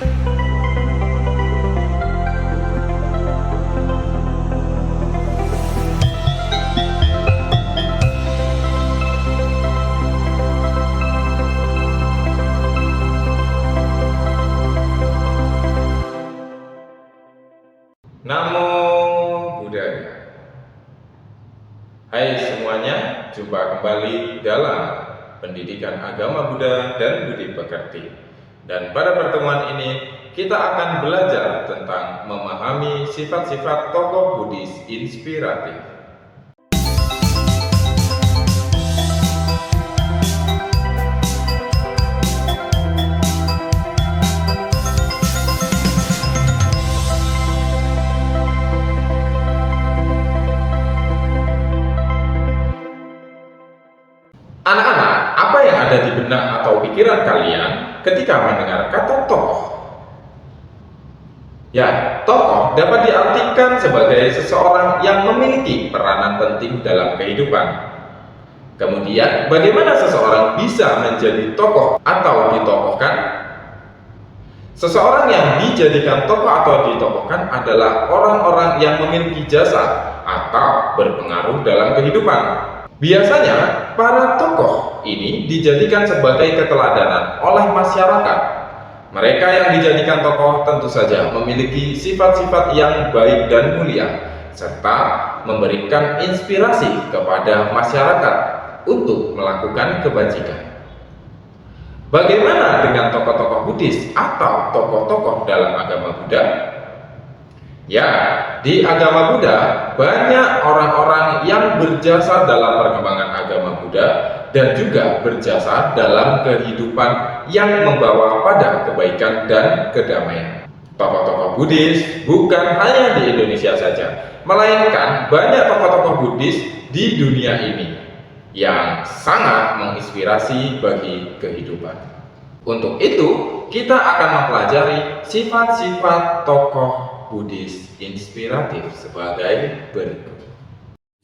Namo Buddhaya. Hai semuanya, jumpa kembali dalam pendidikan agama Buddha dan Budi Pekerti. Dan pada pertemuan ini kita akan belajar tentang memahami sifat-sifat tokoh Buddhis inspiratif. Anak-anak, apa yang ada di benak atau pikiran kalian ketika mendengar kata tokoh? Ya, tokoh dapat diartikan sebagai seseorang yang memiliki peranan penting dalam kehidupan. Kemudian, bagaimana seseorang bisa menjadi tokoh atau ditokohkan? Seseorang yang dijadikan tokoh atau ditokohkan adalah orang-orang yang memiliki jasa atau berpengaruh dalam kehidupan. Biasanya, para tokoh ini dijadikan sebagai keteladanan oleh masyarakat. Mereka yang dijadikan tokoh tentu saja memiliki sifat-sifat yang baik dan mulia, serta memberikan inspirasi kepada masyarakat untuk melakukan kebajikan. Bagaimana dengan tokoh-tokoh Buddhis atau tokoh-tokoh dalam agama Buddha? Ya, di agama Buddha banyak orang-orang yang berjasa dalam perkembangan agama Buddha dan juga berjasa dalam kehidupan yang membawa pada kebaikan dan kedamaian. Tokoh-tokoh Buddhis bukan hanya di Indonesia saja, melainkan banyak tokoh-tokoh Buddhis di dunia ini yang sangat menginspirasi bagi kehidupan. Untuk itu, kita akan mempelajari sifat-sifat tokoh Buddhis inspiratif sebagai berikut.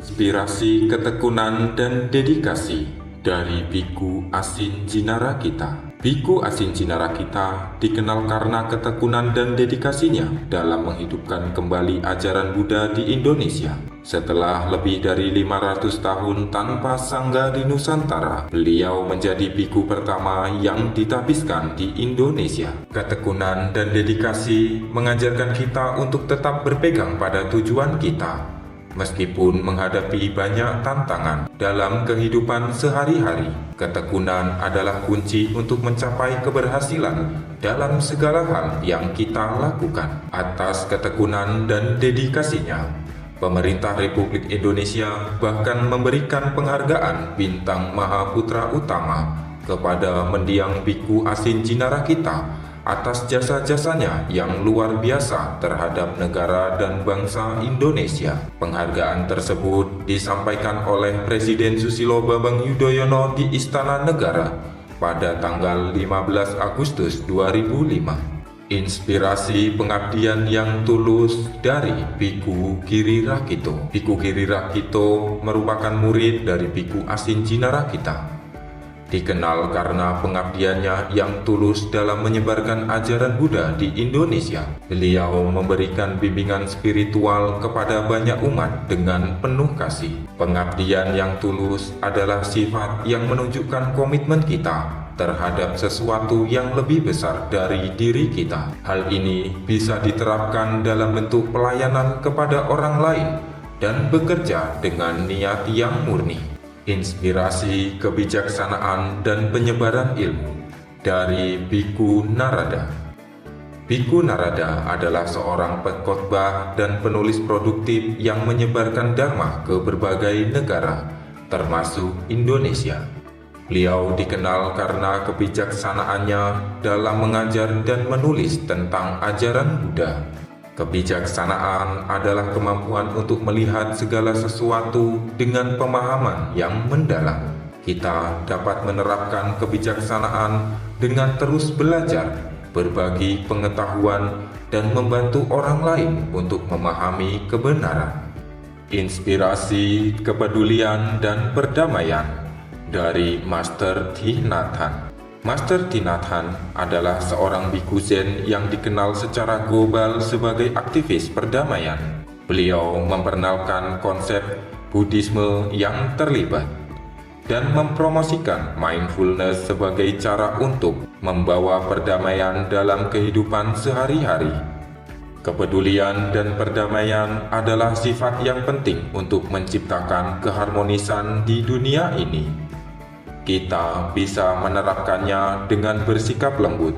Inspirasi ketekunan dan dedikasi dari Bhikkhu Asin Jinarakita. Bhikkhu Asin Jinarakita dikenal karena ketekunan dan dedikasinya dalam menghidupkan kembali ajaran Buddha di Indonesia. Setelah lebih dari 500 tahun tanpa sangga di Nusantara, beliau menjadi bhikkhu pertama yang ditabiskan di Indonesia. Ketekunan dan dedikasi mengajarkan kita untuk tetap berpegang pada tujuan kita, meskipun menghadapi banyak tantangan dalam kehidupan sehari-hari. Ketekunan adalah kunci untuk mencapai keberhasilan dalam segala hal yang kita lakukan. Atas ketekunan dan dedikasinya, pemerintah Republik Indonesia bahkan memberikan penghargaan Bintang Mahaputra Utama kepada mendiang Bhikkhu Asin Jinarakita atas jasa-jasanya yang luar biasa terhadap negara dan bangsa Indonesia. Penghargaan tersebut disampaikan oleh Presiden Susilo Bambang Yudhoyono di Istana Negara pada tanggal 15 Agustus 2005. Inspirasi pengabdian yang tulus dari Bhikkhu Giri Rakito. Bhikkhu Giri Rakito merupakan murid dari Bhikkhu Asin Jinarakita. Dikenal karena pengabdiannya yang tulus dalam menyebarkan ajaran Buddha di Indonesia. Beliau memberikan bimbingan spiritual kepada banyak umat dengan penuh kasih. Pengabdian yang tulus adalah sifat yang menunjukkan komitmen kita terhadap sesuatu yang lebih besar dari diri kita. Hal ini bisa diterapkan dalam bentuk pelayanan kepada orang lain dan bekerja dengan niat yang murni. Inspirasi kebijaksanaan dan penyebaran ilmu dari Bhikkhu Narada. Bhikkhu Narada adalah seorang pengkhotbah dan penulis produktif yang menyebarkan dharma ke berbagai negara, termasuk Indonesia. Beliau dikenal karena kebijaksanaannya dalam mengajar dan menulis tentang ajaran Buddha. Kebijaksanaan adalah kemampuan untuk melihat segala sesuatu dengan pemahaman yang mendalam. Kita dapat menerapkan kebijaksanaan dengan terus belajar, berbagi pengetahuan, dan membantu orang lain untuk memahami kebenaran. Inspirasi, kepedulian, dan perdamaian dari Master Thich Nhat Hanh. Master Tinathan adalah seorang biku Zen yang dikenal secara global sebagai aktivis perdamaian. Beliau memperkenalkan konsep Buddhisme yang terlibat dan mempromosikan mindfulness sebagai cara untuk membawa perdamaian dalam kehidupan sehari-hari. Kepedulian dan perdamaian adalah sifat yang penting untuk menciptakan keharmonisan di dunia ini. Kita bisa menerapkannya dengan bersikap lembut,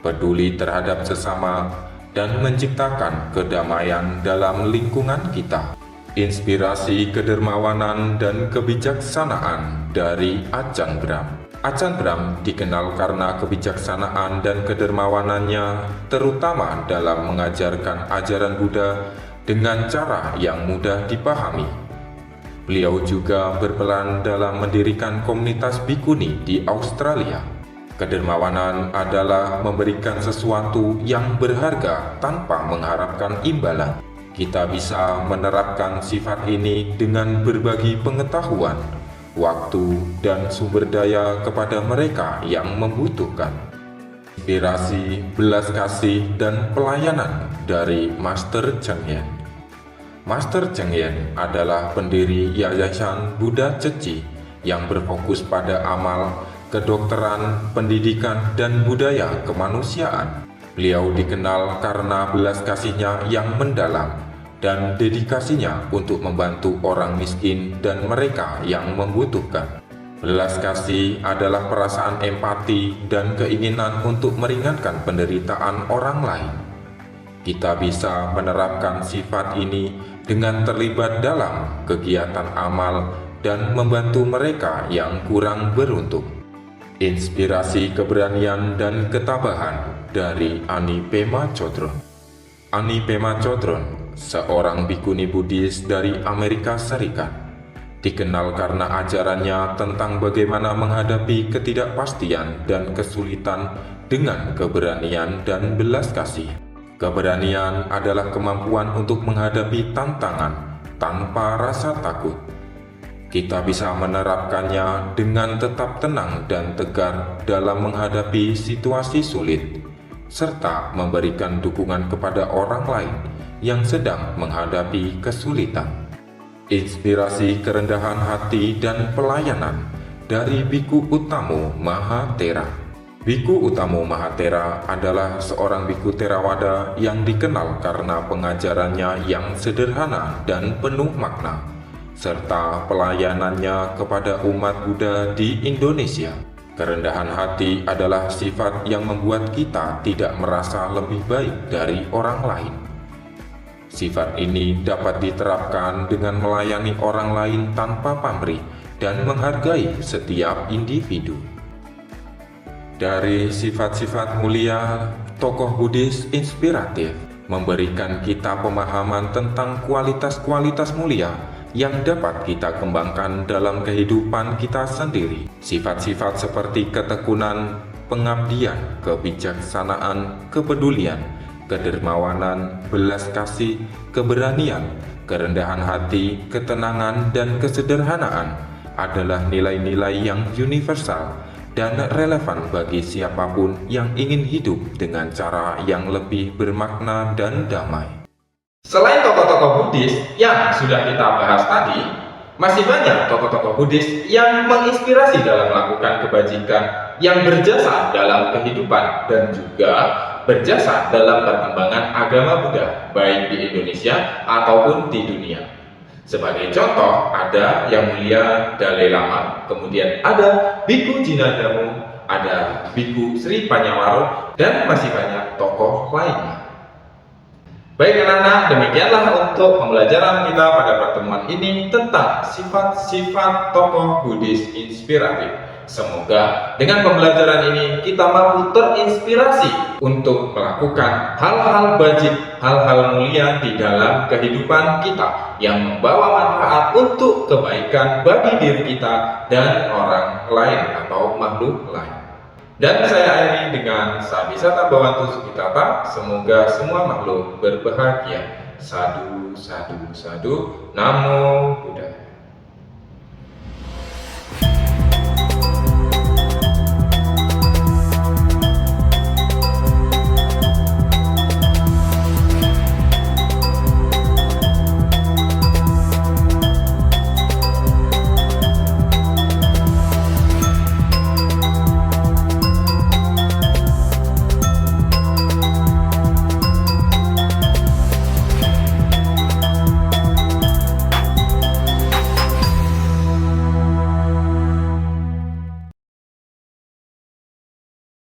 peduli terhadap sesama, dan menciptakan kedamaian dalam lingkungan kita. Inspirasi kedermawanan dan kebijaksanaan dari Ajahn Brahm. Ajahn Brahm dikenal karena kebijaksanaan dan kedermawanannya, terutama dalam mengajarkan ajaran Buddha dengan cara yang mudah dipahami. Beliau juga berperan dalam mendirikan komunitas bikuni di Australia. Kedermawanan adalah memberikan sesuatu yang berharga tanpa mengharapkan imbalan. Kita bisa menerapkan sifat ini dengan berbagi pengetahuan, waktu, dan sumber daya kepada mereka yang membutuhkan. Inspirasi, belas kasih, dan pelayanan dari Master Cheng Yen. Master Cheng Yen adalah pendiri Yayasan Buddha Ceci yang berfokus pada amal, kedokteran, pendidikan, dan budaya kemanusiaan. Beliau dikenal karena belas kasihnya yang mendalam dan dedikasinya untuk membantu orang miskin dan mereka yang membutuhkan. Belas kasih adalah perasaan empati dan keinginan untuk meringankan penderitaan orang lain. Kita bisa menerapkan sifat ini dengan terlibat dalam kegiatan amal dan membantu mereka yang kurang beruntung. Inspirasi keberanian dan ketabahan dari Ani Pema Chodron. Ani Pema Chodron, seorang bikuni Buddhis dari Amerika Serikat, dikenal karena ajarannya tentang bagaimana menghadapi ketidakpastian dan kesulitan dengan keberanian dan belas kasih. Keberanian adalah kemampuan untuk menghadapi tantangan tanpa rasa takut. Kita bisa menerapkannya dengan tetap tenang dan tegar dalam menghadapi situasi sulit, serta memberikan dukungan kepada orang lain yang sedang menghadapi kesulitan. Inspirasi kerendahan hati dan pelayanan dari Biku Utamo Mahatera. Biku Utamo Mahatera adalah seorang biku Theravada yang dikenal karena pengajarannya yang sederhana dan penuh makna, serta pelayanannya kepada umat Buddha di Indonesia. Kerendahan hati adalah sifat yang membuat kita tidak merasa lebih baik dari orang lain. Sifat ini dapat diterapkan dengan melayani orang lain tanpa pamrih dan menghargai setiap individu. Dari sifat-sifat mulia, tokoh Buddhis inspiratif memberikan kita pemahaman tentang kualitas-kualitas mulia yang dapat kita kembangkan dalam kehidupan kita sendiri. Sifat-sifat seperti ketekunan, pengabdian, kebijaksanaan, kepedulian, kedermawanan, belas kasih, keberanian, kerendahan hati, ketenangan, dan kesederhanaan adalah nilai-nilai yang universal dan relevan bagi siapapun yang ingin hidup dengan cara yang lebih bermakna dan damai. Selain tokoh-tokoh Buddhis yang sudah kita bahas tadi, masih banyak tokoh-tokoh Buddhis yang menginspirasi dalam melakukan kebajikan, yang berjasa dalam kehidupan dan juga berjasa dalam perkembangan agama Buddha, baik di Indonesia ataupun di dunia. Sebagai contoh, ada Yang Mulia Dalai Lama, kemudian ada Biku Jinadamu, ada Biku Sri Panyawaro, dan masih banyak tokoh lainnya. Baik anak-anak, demikianlah untuk pembelajaran kita pada pertemuan ini tentang sifat-sifat tokoh Buddhis inspiratif. Semoga dengan pembelajaran ini kita mampu terinspirasi untuk melakukan hal-hal bajik, hal-hal mulia di dalam kehidupan kita yang membawa manfaat untuk kebaikan bagi diri kita dan orang lain atau makhluk lain. Dan saya akhiri dengan Sabisata Bhavantu Sukhitata. Semoga semua makhluk berbahagia. Sadu, sadu, sadu. Namo Buddhaya.